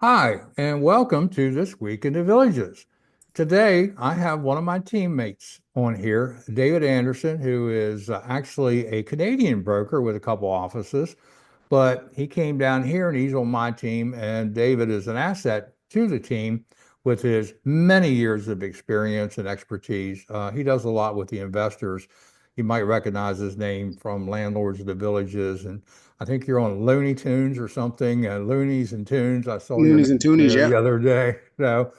Hi, and welcome to This Week in the Villages. Today, I have one of my teammates on here, David Anderson, who is actually a Canadian broker with a couple offices, but he came down here and he's on my team. And David is an asset to the team with his many years of experience and expertise. He does a lot with the investors. You might recognize his name from Landlords of the Villages, and I think you're on Looney Tunes or something, Loonies and Tunes. I saw your Loonies name and Toonies, there yeah. the other day. So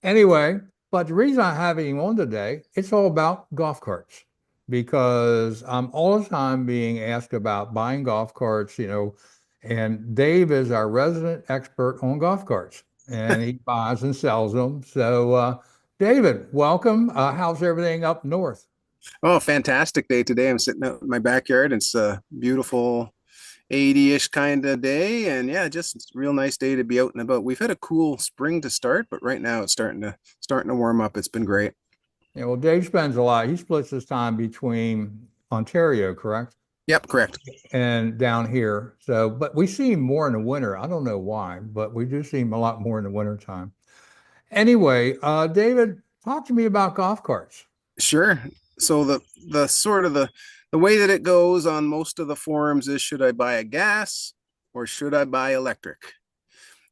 anyway, but the reason I have him on today, it's all about golf carts because I'm all the time being asked about buying golf carts, and Dave is our resident expert on golf carts and he buys and sells them. So, David, welcome. How's everything up north? Oh, fantastic day today. I'm sitting out in my backyard. It's a beautiful 80-ish kind of day. And yeah, just it's a real nice day to be out and about. We've had a cool spring to start, but right now it's starting to warm up. It's been great. Yeah, well, Dave spends a lot. He splits his time between Ontario, correct? Yep, correct. And down here. So, but we see him more in the winter. I don't know why, but we do see him a lot more in the winter time. Anyway, David, talk to me about golf carts. Sure. So the sort of the way that it goes on most of the forums is should I buy a gas or should I buy electric?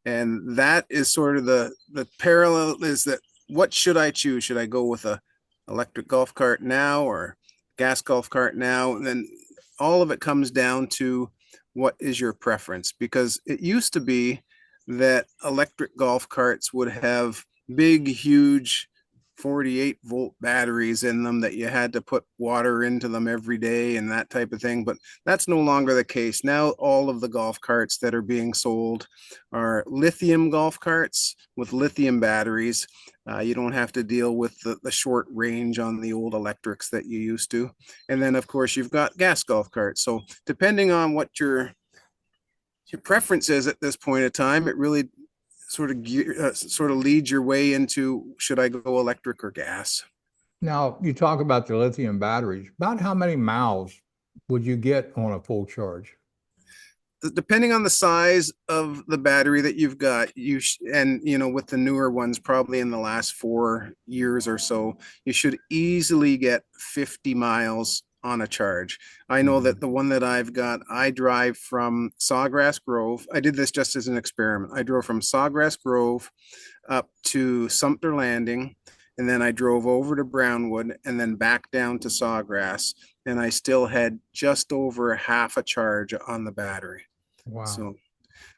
And that is sort of the parallel is that what should I choose? Should I go with a electric golf cart now or gas golf cart now? And then all of it comes down to what is your preference? Because it used to be that electric golf carts would have big, huge 48-volt batteries in them that you had to put water into them every day and that type of thing. But that's no longer the case. Now, all of the golf carts that are being sold are lithium golf carts with lithium batteries. You don't have to deal with the short range on the old electrics that you used to. And then, of course, you've got gas golf carts. So, depending on what your preference is at this point in time, it really sort of leads your way into should I go electric or gas? Now, you talk about the lithium batteries. About how many miles would you get on a full charge? Depending on the size of the battery that you've got, and with the newer ones, probably in the last 4 years or so, you should easily get 50 miles on a charge. I know that Mhm. the one that I've got, I drive from Sawgrass Grove. I did this just as an experiment. I drove from Sawgrass Grove up to Sumter Landing, and then I drove over to Brownwood and then back down to Sawgrass, and I still had just over half a charge on the battery. Wow. So,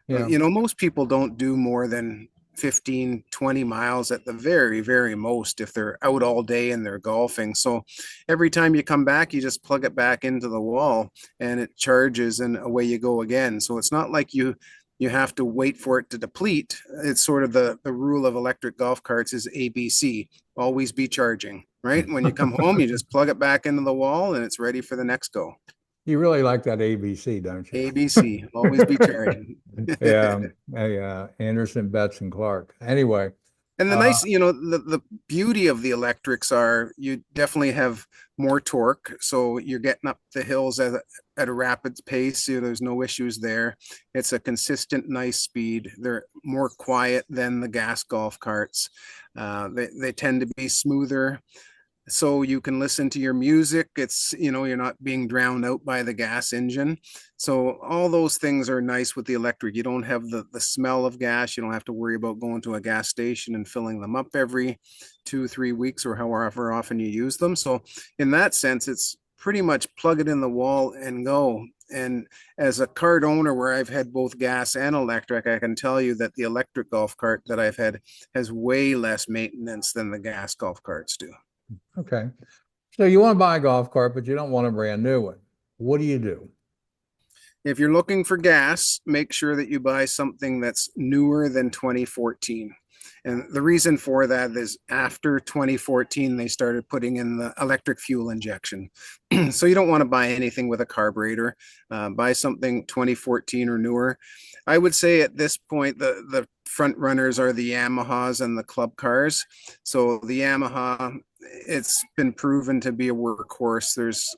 Yeah. most people don't do more than 15, 20 miles at the very, very most if they're out all day and they're golfing. So every time you come back, you just plug it back into the wall and it charges and away you go again. So it's not like you have to wait for it to deplete. It's sort of the rule of electric golf carts is ABC, always be charging, right? When you come home, you just plug it back into the wall and it's ready for the next go. You really like that ABC, don't you? ABC, always be charging. Yeah. Anderson, Betts, and Clark. Anyway, And the uh, nice, the beauty of the electrics are you definitely have more torque. So you're getting up the hills at a rapid pace. There's no issues there. It's a consistent, nice speed. They're more quiet than the gas golf carts. They tend to be smoother so you can listen to your music. It's, you're not being drowned out by the gas engine. So all those things are nice with the electric. You don't have the smell of gas. You don't have to worry about going to a gas station and filling them up every 2 3 weeks or however often you use them. So in that sense, it's pretty much plug it in the wall and go. And as a cart owner where I've had both gas and electric, I can tell you that the electric golf cart that I've had has way less maintenance than the gas golf carts do. okay. So you want to buy a golf cart, but you don't want a brand new one. What do you do? If you're looking for gas, make sure that you buy something that's newer than 2014. And the reason for that is after 2014, they started putting in the electric fuel injection. So you don't want to buy anything with a carburetor. Buy something 2014 or newer. I would say at this point, the front runners are the Yamahas and the club cars. So the Yamaha, it's been proven to be a workhorse. There's,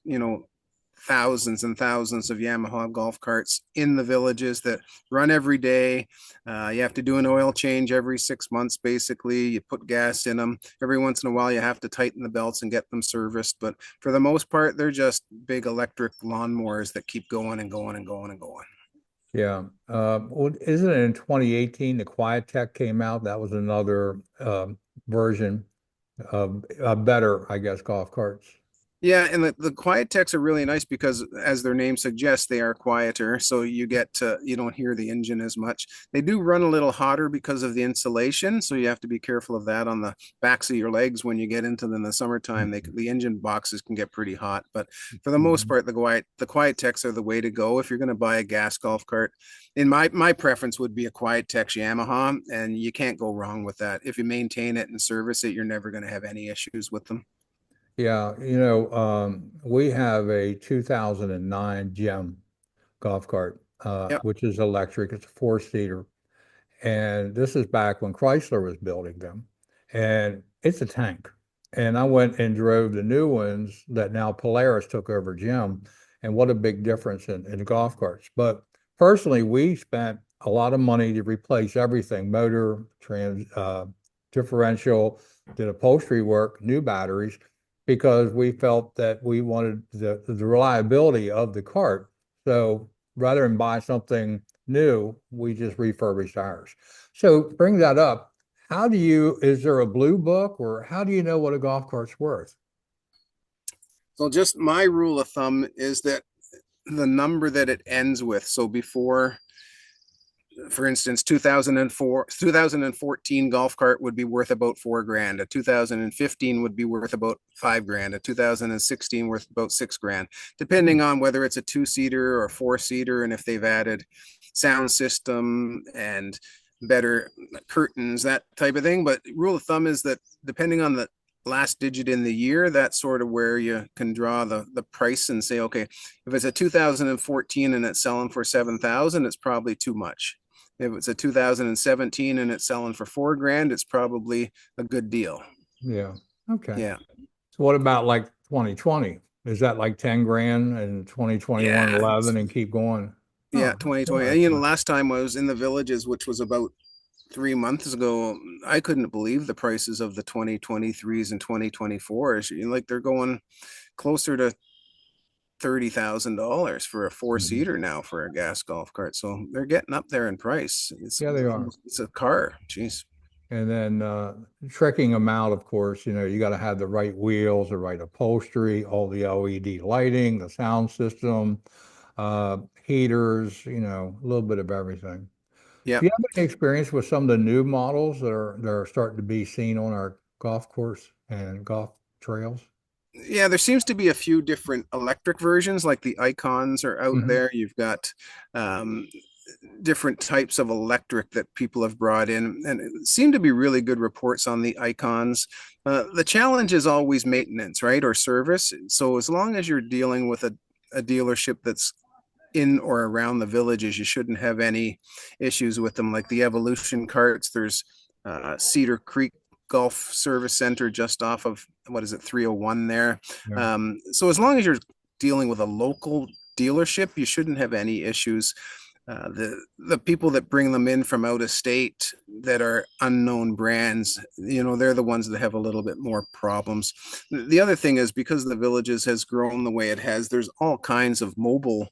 thousands and thousands of Yamaha golf carts in the villages that run every day. You have to do an oil change every 6 months, basically. You put gas in them. Every once in a while, you have to tighten the belts and get them serviced. But for the most part, they're just big electric lawnmowers that keep going and going and going and going. Yeah. Well, isn't it in 2018 the Quiet Tech came out? That was another version of better, I guess, golf carts. Yeah, and the quiet techs are really nice because, as their name suggests, they are quieter, so you don't hear the engine as much. They do run a little hotter because of the insulation, so you have to be careful of that on the backs of your legs when you get into them in the summertime. The engine boxes can get pretty hot, but for the most Mhm. part, the quiet techs are the way to go if you're going to buy a gas golf cart. In my preference would be a quiet tech Yamaha, and you can't go wrong with that. If you maintain it and service it, you're never going to have any issues with them. Yeah, we have a 2009 Gem golf cart, Yep. which is electric. It's a four-seater. And this is back when Chrysler was building them. And it's a tank. And I went and drove the new ones that now Polaris took over Gem. And what a big difference in the golf carts. But personally, we spent a lot of money to replace everything, motor, differential, did upholstery work, new batteries, because we felt that we wanted the reliability of the cart. So rather than buy something new, we just refurbished ours. So bring that up. Is there a blue book or how do you know what a golf cart's worth? So just my rule of thumb is that the number that it ends with. So before, for instance, 2014 golf cart would be worth about 4 grand. A 2015 would be worth about 5 grand. A 2016 worth about 6 grand, Hmm. depending on whether it's a two-seater or four-seater, and if they've added sound system and better curtains, that type of thing. But rule of thumb is that depending on the last digit in the year, that's sort of where you can draw the price and say, okay, if it's a 2014 and it's selling for 7,000, it's probably too much. If it's a 2017 and it's selling for 4 grand, it's probably a good deal. Yeah. Okay. Yeah. So what about like 2020? Is that like 10 grand and 2021 Yeah. 11 and keep going? Yeah. Oh, that's 2020. And interesting. last time I was in the villages, which was about 3 months ago, I couldn't believe the prices of the 2023s and 2024s. Like they're going closer to $30,000 for a four Mhm. seater now for a gas golf cart. So they're getting up there in price. It's Yeah, they are. almost, it's a car. Jeez. And then trekking them out, of course, you got to have the right wheels, the right upholstery, all the LED lighting, the sound system, heaters, a little bit of everything. Yeah. Do you have any experience with some of the new models that are starting to be seen on our golf course and golf trails? Yeah, there seems to be a few different electric versions, like the icons are out Hmm. there. You've got um, different types of electric that people have brought in, and it seem to be really good reports on the icons. The challenge is always maintenance, right, or service. So as long as you're dealing with a dealership that's in or around the villages, you shouldn't have any issues with them. Like the Evolution carts, there's Cedar Creek Golf Service Center just off of what is it, 301 there. Yeah. So as long as you're dealing with a local dealership, you shouldn't have any issues. The people that bring them in from out of state that are unknown brands, they're the ones that have a little bit more problems. The other thing is because the villages has grown the way it has, there's all kinds of mobile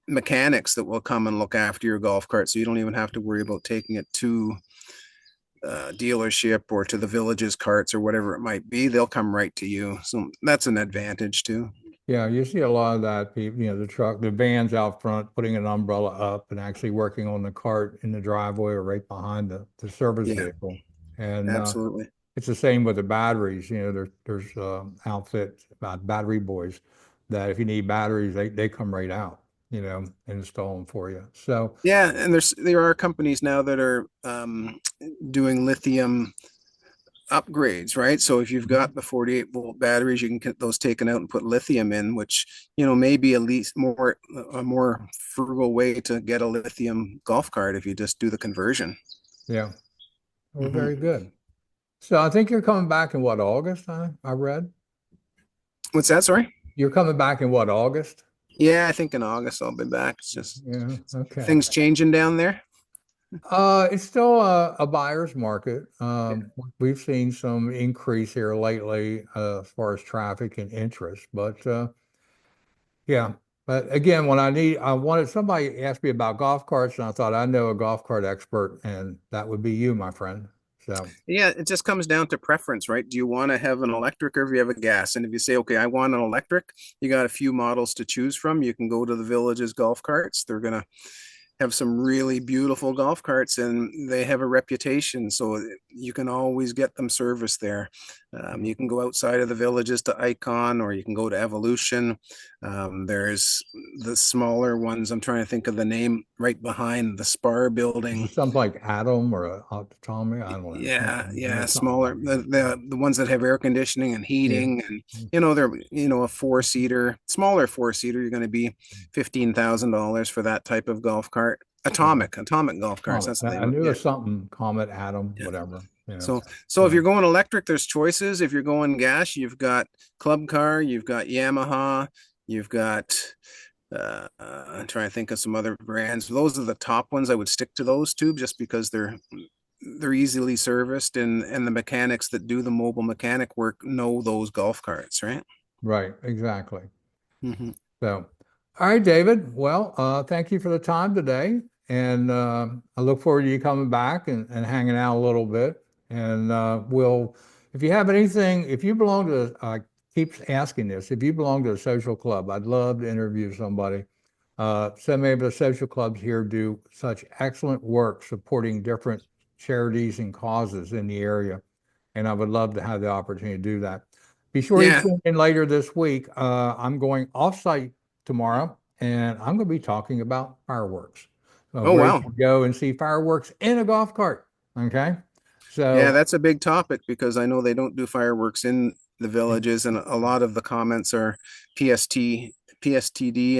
mechanics that will come and look after your golf cart, so you don't even have to worry about taking it to dealership or to the villages carts or whatever it might be. They'll come right to you, so that's an advantage too. Yeah, you see a lot of that, people, the vans out front putting an umbrella up and actually working on the cart in the driveway or right behind the service Yeah, vehicle. And absolutely. it's the same with the batteries. There's outfits about battery boys that if you need batteries, they come right out, and install them for you. So Yeah, and there are companies now that are doing lithium upgrades, right? So if you've got the 48-volt batteries, you can get those taken out and put lithium in, which may be at least a more frugal way to get a lithium golf cart if you just do the conversion. yeah, well, very Hmm. good. So I think you're coming back in what, August, I read? What's that? Sorry. You're coming back in what, August? Yeah, I think in August I'll be back. It's just Yeah, okay. things changing down there. It's still a buyer's market. We've seen some increase here lately as far as traffic and interest, but yeah. But again, I wanted somebody asked me about golf carts, and I thought I know a golf cart expert, and that would be you, my friend. So, Yeah, it just comes down to preference, right? Do you want to have an electric or do you have a gas? And if you say, okay, I want an electric, you got a few models to choose from. You can go to the Village's golf carts. They're gonna have some really beautiful golf carts and they have a reputation. So you can always get them serviced there. You can go outside of the Villages to Icon or you can go to Evolution. There's the smaller ones. I'm trying to think of the name right behind the Spar is building. it something like Atom or Autonomy? I don't know. Yeah, yeah, Something smaller. like The, that. the the ones that have air conditioning and Yeah. heating, and they're a four-seater, smaller four-seater. You're going to be $15,000 for that type of golf cart. Yeah. Atomic golf carts. Comet. That's the I name of it. knew it Yeah, was something Comet, Atom, yeah. whatever. So if you're So going electric, there's choices. If you're going gas, you've got Club Car, you've got Yamaha, you've got. I'm trying to think of some other brands. Those are the top ones. I would stick to those two just because they're easily serviced and the mechanics that do the mobile mechanic work know those golf carts, right? right, exactly. Hmm. So, all right, David. Well, thank you for the time today. And I look forward to you coming back and hanging out a little bit. And if you have anything, if you belong to, I keep asking this, if you belong to a social club, I'd love to interview somebody. So many of the social clubs here do such excellent work supporting different charities and causes in the area. And I would love to have the opportunity to do that. Be sure you Yeah. tune in later this week. I'm going off-site tomorrow, and I'm going to be talking about fireworks, Oh, where you wow. can go and see fireworks in a golf cart. Okay, Yeah, so that's a big topic because I know they don't do fireworks in the Villages, and a lot of the comments are PST, PSTD,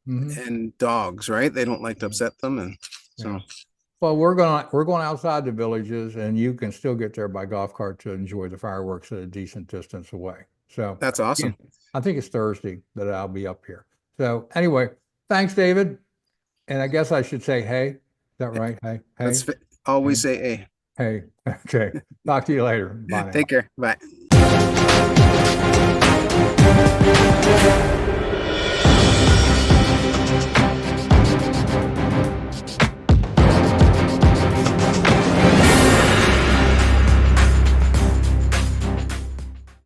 mhm, and dogs, right? They don't like to yeah, upset them, and yeah. so Well, we're going outside the villages, and you can still get there by golf cart to enjoy the fireworks at a decent distance away. So, that's yeah, awesome. I think it's Thursday that I'll be up here. So, anyway, thanks, David. And I guess I should say, hey, is that right? Hey, hey, That's always hey, say, hey, hey. Okay. Talk to you later. Bye take now. care. Bye.